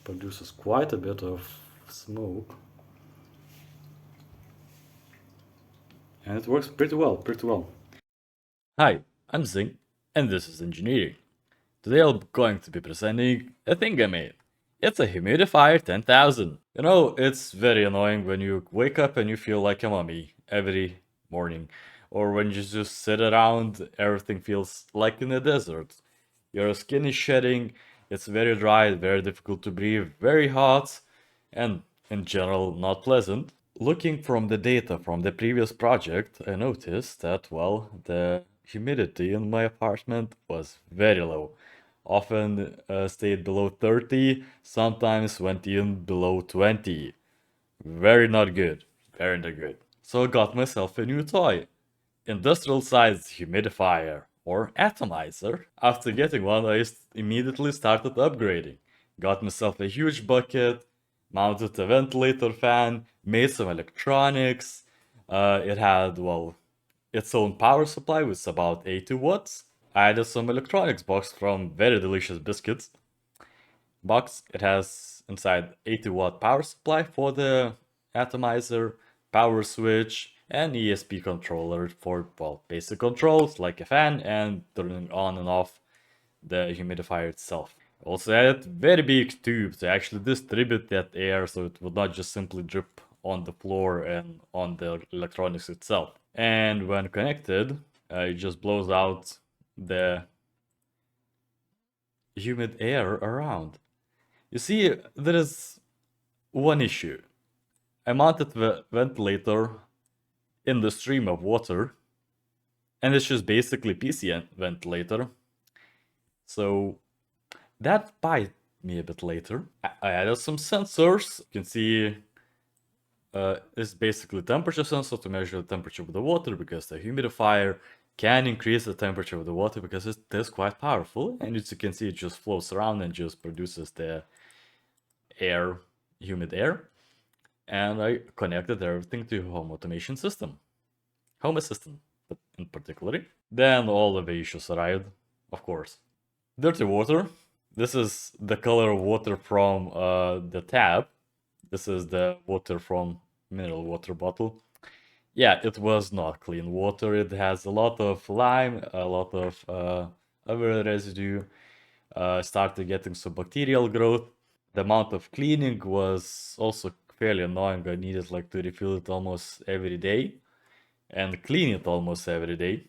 produces quite a bit of smoke. And it works pretty well, pretty well. Hi, I'm Zing, and this is Engineering. Today I'm going to be presenting a thing I made. It's a Humidifier 10,000. You know, it's very annoying when you wake up and you feel like a mummy every morning. Or when you just sit around, everything feels like in a desert. Your skin is shedding, it's very dry, very difficult to breathe, very hot, and in general not pleasant. Looking from the data from the previous project, I noticed that, well, the humidity in my apartment was very low. Often stayed below 30, sometimes went even below 20. Very not good. Very not good. So I got myself a new toy. Industrial sized humidifier or atomizer. After getting one, I immediately started upgrading. Got myself a huge bucket, mounted a ventilator fan, made some electronics. It had, well, its own power supply with about 80 watts. I added some electronics box from Very Delicious Biscuits box. It has inside 80-watt power supply for the atomizer, power switch, and ESP controller for, well, basic controls like a fan and turning on and off the humidifier itself. Also added very big tube to actually distribute that air so it would not just simply drip on the floor and on the electronics itself. And when connected, it just blows out the humid air around. You see, there is one issue. I mounted the ventilator in the stream of water, and it's just basically PC ventilator. So that bite me a bit later. I added some sensors. You can see it's basically temperature sensor to measure the temperature of the water because the humidifier can increase the temperature of the water because it is quite powerful. And as you can see, it just flows around and just produces the air, humid air. And I connected everything to home automation system, home assistant in particular. Then all of the issues arrived, of course. Dirty water. This is the color of water from the tap. This is the water from mineral water bottle. Yeah, it was not clean water. It has a lot of lime, a lot of other residue. Started getting some bacterial growth. The amount of cleaning was also fairly annoying. I needed like to refill it almost every day and clean it almost every day.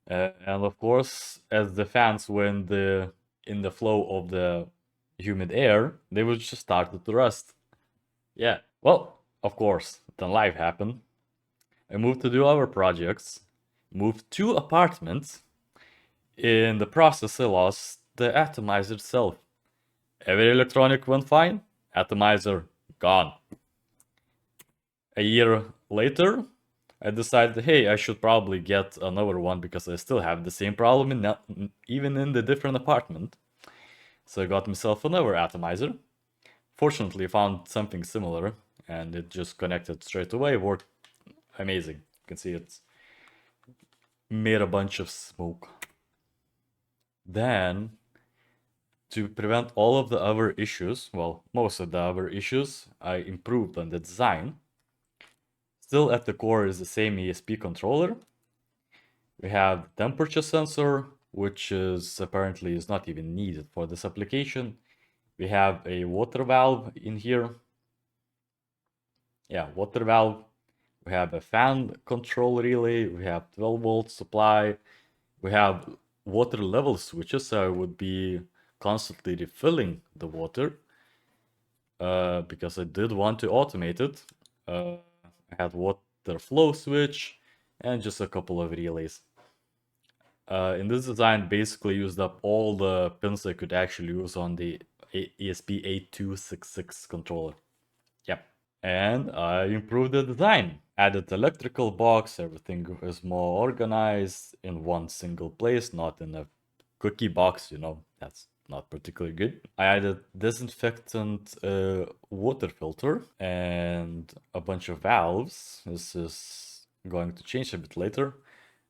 And of course, as the fans went in the flow of the humid air, they would just start to rust. Yeah, well, of course, then life happened. I moved to do other projects, moved 2 apartments. In the process, I lost the atomizer itself. Every electronic went fine, atomizer gone. A year later, I decided, hey, I should probably get another one because I still have the same problem even in the different apartment. So I got myself another atomizer. Fortunately, I found something similar and it just connected straight away. Worked amazing. You can see it's made a bunch of smoke. Then, to prevent all of the other issues, well, most of the other issues, I improved on the design. Still at the core is the same ESP controller. We have the temperature sensor, which is apparently is not even needed for this application. We have a water valve in here. Yeah, water valve. We have a fan control relay. We have 12-volt supply. We have water level switches, so I would be constantly refilling the water because I did want to automate it. I had water flow switch and just a couple of relays. In this design, basically used up all the pins I could actually use on the ESP-8266 controller. Yep. And I improved the design. Added electrical box, everything is more organized in one single place, not in a cookie box, that's not particularly good. I added disinfectant water filter and a bunch of valves. This is going to change a bit later.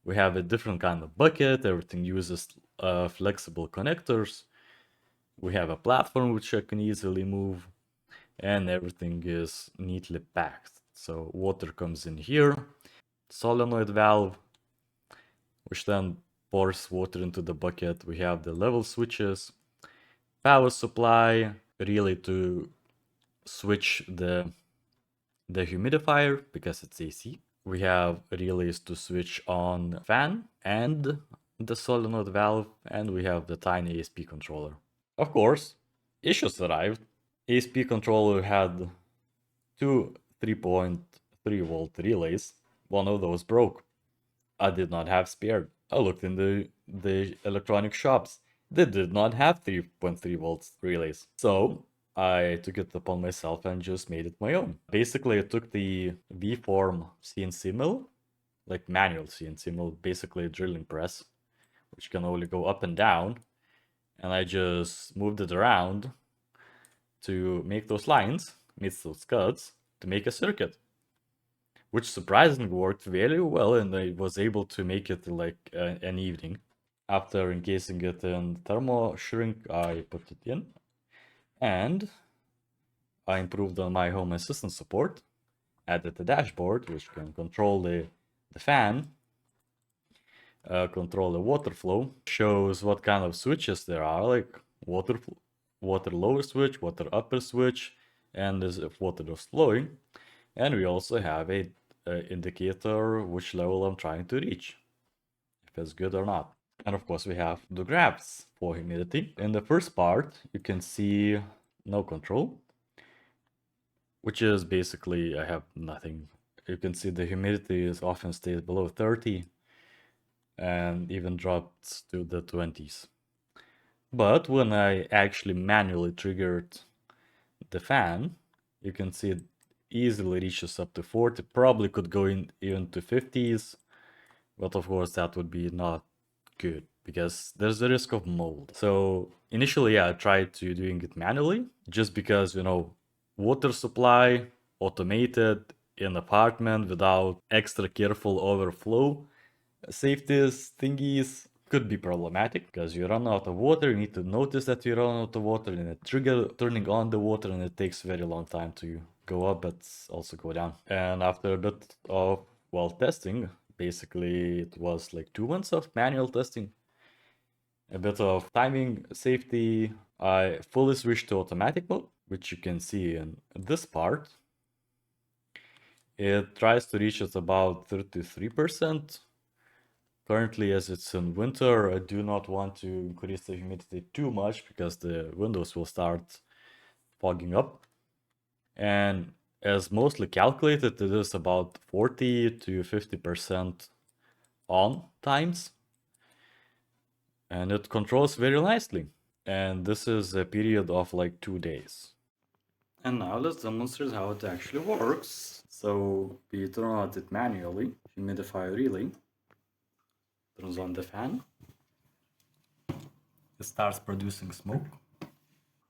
We have a different kind of bucket. Everything uses flexible connectors. We have a platform which I can easily move, and everything is neatly packed. So water comes in here, solenoid valve, which then pours water into the bucket. We have the level switches, power supply, relay to switch the humidifier because it's AC. We have relays to switch on fan and the solenoid valve, and we have the tiny ESP controller. Of course, issues arrived. ESP controller had two 3.3 volt relays. One of those broke. I did not have spared. I looked in the electronic shops. They did not have 3.3 volts relays. So I took it upon myself and just made it my own. Basically, I took the V-form CNC mill, like manual CNC mill, basically a drilling press, which can only go up and down. And I just moved it around to make those lines, make those cuts, to make a circuit, which surprisingly worked very well, and I was able to make it like an evening. After encasing it in thermo shrink, I put it in, and I improved on my home assistant support, added a dashboard which can control the fan, control the water flow, shows what kind of switches there are, like water lower switch, water upper switch, and if water is flowing. And we also have a indicator which level I'm trying to reach, if it's good or not. And of course we have the graphs for humidity. In the first part you can see no control, which is basically I have nothing. You can see the humidity is often stays below 30 and even drops to the 20s. But when I actually manually triggered the fan, you can see it easily reaches up to 40, probably could go in even to 50s, but of course that would be not good because there's a risk of mold. So initially, yeah, I tried to doing it manually just because, water supply, automated in apartment without extra careful overflow safeties thingies could be problematic because you run out of water, you need to notice that you run out of water and it trigger turning on the water, and it takes a very long time to go up but also go down. And after a bit of testing, basically it was like 2 months of manual testing, a bit of timing safety, I fully switched to automatic mode, which you can see in this part. It tries to reach at about 33%. Currently, as it's in winter, I do not want to increase the humidity too much because the windows will start fogging up. And as mostly calculated, it is about 40 to 50% on times. And it controls very nicely. And this is a period of like 2 days. And now let's demonstrate how it actually works. So we turn on it manually, humidifier relay, turns on the fan. It starts producing smoke.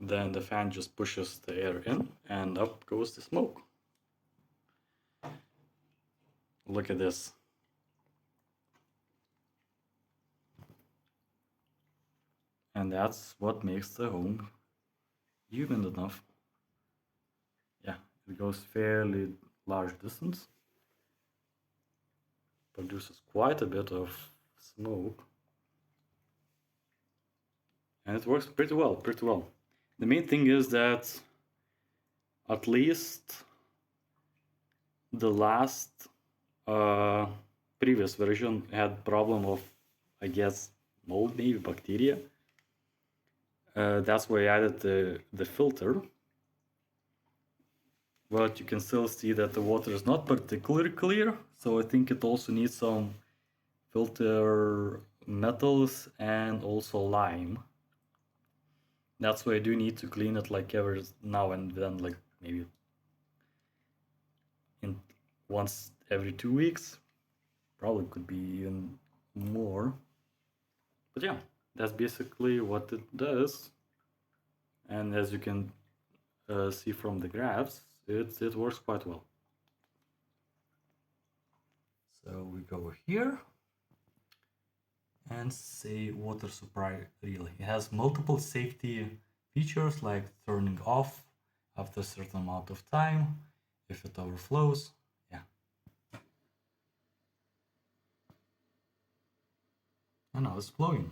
Then the fan just pushes the air in and up goes the smoke. Look at this. And that's what makes the home humid enough. Yeah, it goes fairly large distance. Produces quite a bit of smoke. And it works pretty well, pretty well. The main thing is that at least the last previous version had problem of, I guess, mold, maybe bacteria. That's why I added the filter. But you can still see that the water is not particularly clear, so I think it also needs some filter metals and also lime. That's why I do need to clean it like every now and then, like maybe in once every 2 weeks. Probably could be even more. But yeah, that's basically what it does. And as you can see from the graphs, it works quite well. So we go here and say water supply relay. It has multiple safety features like turning off after a certain amount of time if it overflows. Yeah. And now it's flowing.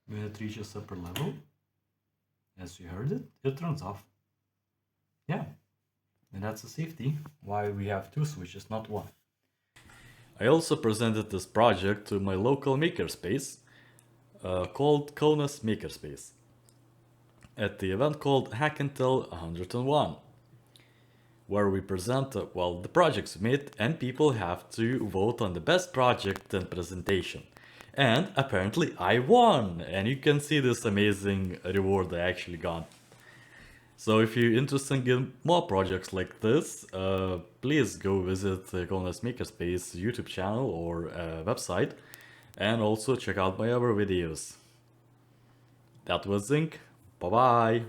When it reaches upper level, as you heard it, it turns off. Yeah. And that's a safety why we have two switches, not one. I also presented this project to my local makerspace called Kona's Makerspace at the event called Hack and Tell 101, where we present the projects we made and people have to vote on the best project and presentation. And apparently I won, and you can see this amazing reward I actually got. So if you're interested in more projects like this, please go visit Kona's Makerspace YouTube channel or website, and also check out my other videos. That was Zinc. Bye bye.